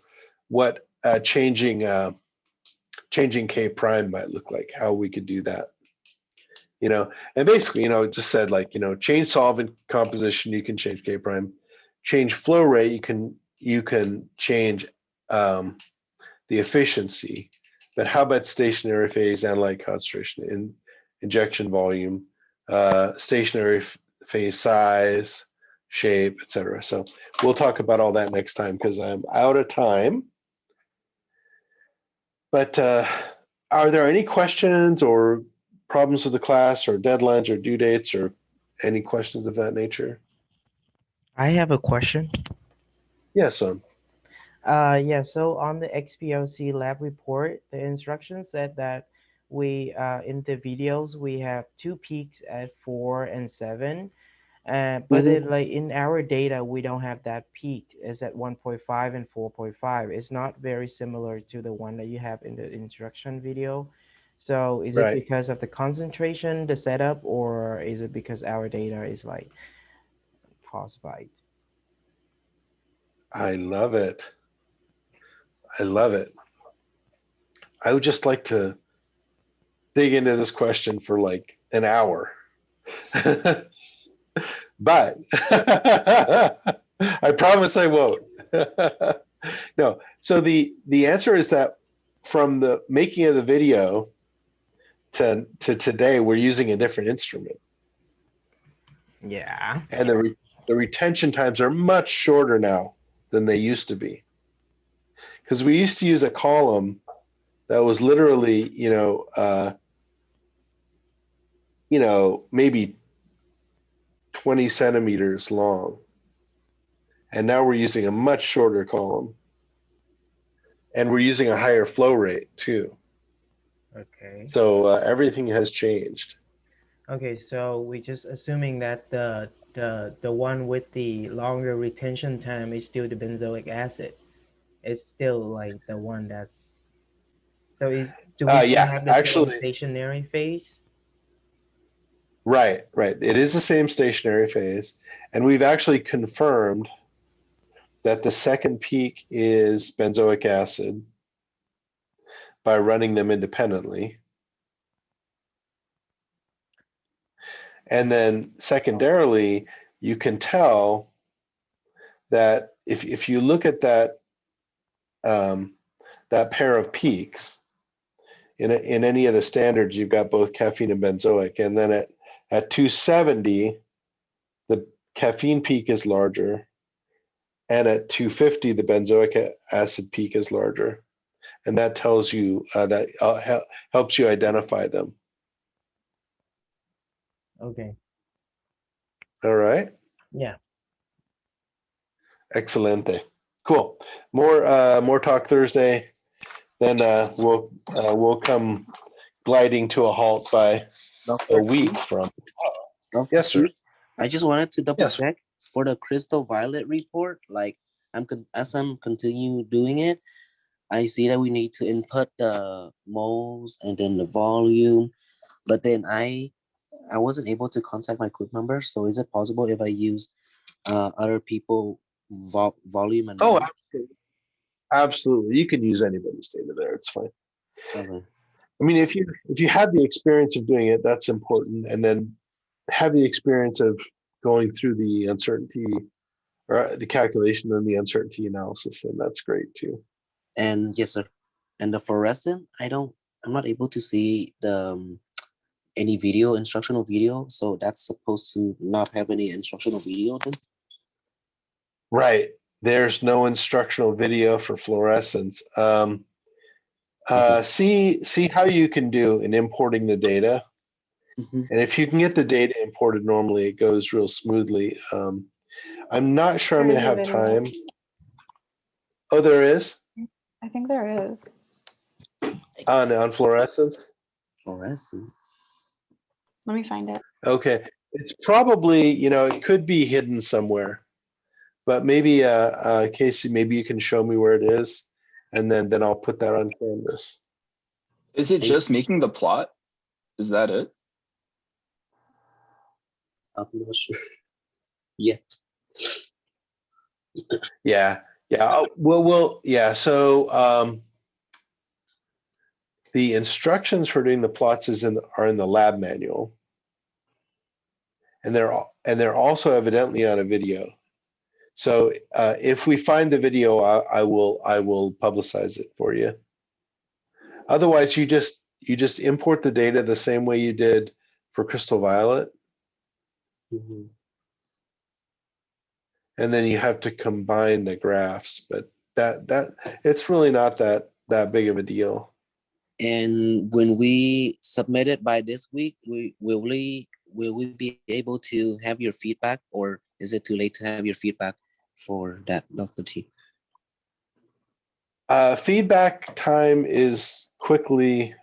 what changing K prime might look like, how we could do that. And basically, it just said like, change solvent composition, you can change K prime. Change flow rate, you can change the efficiency. But how about stationary phase, analyte concentration, injection volume, stationary phase size, shape, etc. So we'll talk about all that next time because I'm out of time. But are there any questions or problems with the class or deadlines or due dates or any questions of that nature? I have a question. Yes, son. Yeah, so on the XPLC lab report, the instructions said that we, in the videos, we have two peaks at 4 and 7, But Mhm. it, like in our data, we don't have that peak. It's at 1.5 and 4.5. It's not very similar to the one that you have in the instruction video. So is it Right. because of the concentration, the setup, or is it because our data is like falsified? I love it. I love it. I would just like to dig into this question for like an hour. But I promise I won't. No. So the answer is that from the making of the video to today, we're using a different instrument, Yeah. and the retention times are much shorter now than they used to be. Because we used to use a column that was literally, maybe 20 centimeters long, and now we're using a much shorter column, and we're using a higher flow rate too. Okay. So everything has changed. Okay, so we're just assuming that the one with the longer retention time is still the benzoic acid. It's still like the one that's so is do we still Yeah, have the same actually, stationary phase? right, right. It is the same stationary phase, and we've actually confirmed that the second peak is benzoic acid by running them independently. And then secondarily, you can tell that if you look at um, that pair of peaks in any of the standards, you've got both caffeine and benzoic, and then at 270, the caffeine peak is larger, and at 250, the benzoic acid peak is larger, and that tells you helps you identify them. Okay. All right. Yeah. Excelente. Cool. More talk Thursday. Then we'll come gliding to a halt by a Dr. T, week from. Dr. Yes, sir. T, I just wanted to double Yes. check for the crystal violet report. Like as I'm continue doing it, I see that we need to input the moles and then the volume, but then I wasn't able to contact my group member. So is it possible if I use other people volume and Oh, mass? absolutely. You can use anybody's data there. It's fine. Okay. I mean, if you had the experience of doing it, that's important, and then have the experience of going through the uncertainty or the calculation and the uncertainty analysis, then that's great too. And yes, sir. And the fluorescent, I'm not able to see the any video, instructional video. So that's supposed to not have any instructional video then? Right. There's no instructional video for fluorescence. Okay. See how you can do in importing the data. Mm-hmm. And if you can get the data imported normally, it goes real smoothly. I'm not sure I'm going to There's a have video. time. Oh, there is I think there is. on fluorescence. Fluorescent. Let me find it. Okay, it's probably it could be hidden somewhere, but maybe Casey, maybe you can show me where it is, and then I'll put that on Canvas. Is it just making the plot? Is that it? I'm not sure. Yeah. Yeah, yeah. Well, yeah. So the instructions for doing the plots are in the lab manual, and they're also evidently on a video. So if we find the video, I will publicize it for you. Otherwise, you just import the data the same way you did for Crystal Violet, Mm-hmm. and then you have to combine the graphs. But that it's really not that big of a deal. And when we submit it by this week, will we be able to have your feedback, or is it too late to have your feedback for that, Dr. T? Feedback time is quickly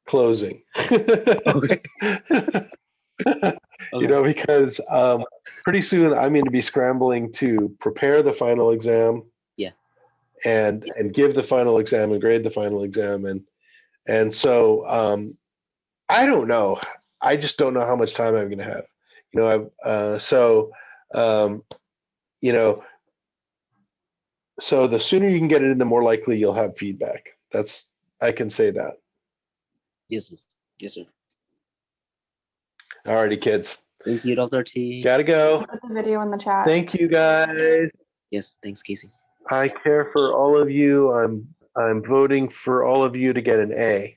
closing. Okay. You know, because pretty soon I'm going to be scrambling to prepare the final exam. Yeah. And give the final exam and grade the final exam, and so I don't know. I just don't know how much time I'm going to have. You know, you know, so the sooner you can get it in, the more likely you'll have feedback. I can say that. Yes, sir. Yes, sir. Alrighty, kids. Thank you, Dr. T. Gotta go. Put the video in the chat. Thank you, guys. Yes, thanks, Casey. I care for all of you. I'm voting for all of you to get an A.